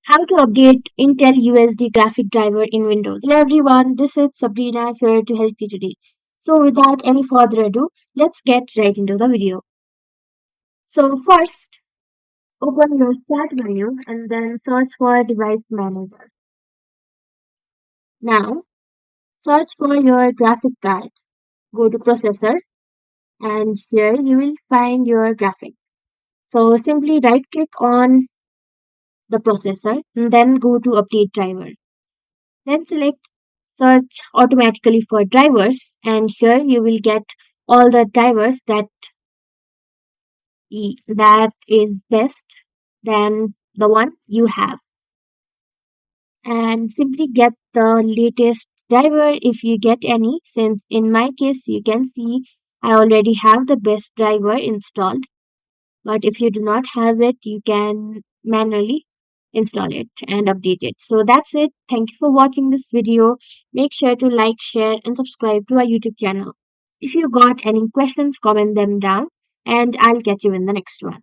How to update Intel UHD graphic driver in Windows. Hello everyone, this is Sabrina here to help you today. So without any further ado, let's get right into the video. So first, open your start menu and then search for device manager. Now, search for your graphic card. Go to processor and here you will find your graphic. So simply right click on the processor and then go to update driver. Then select search automatically for drivers and here you will get all the drivers that is best than the one you have, and simply get the latest driver if you get any. Since in my case you can see I already have the best driver installed, but if you do not have it you can manually install it and update it. So that's it. Thank you for watching this video. Make sure to like, share and subscribe to our YouTube channel. If you got any questions, comment them down and I'll catch you in the next one.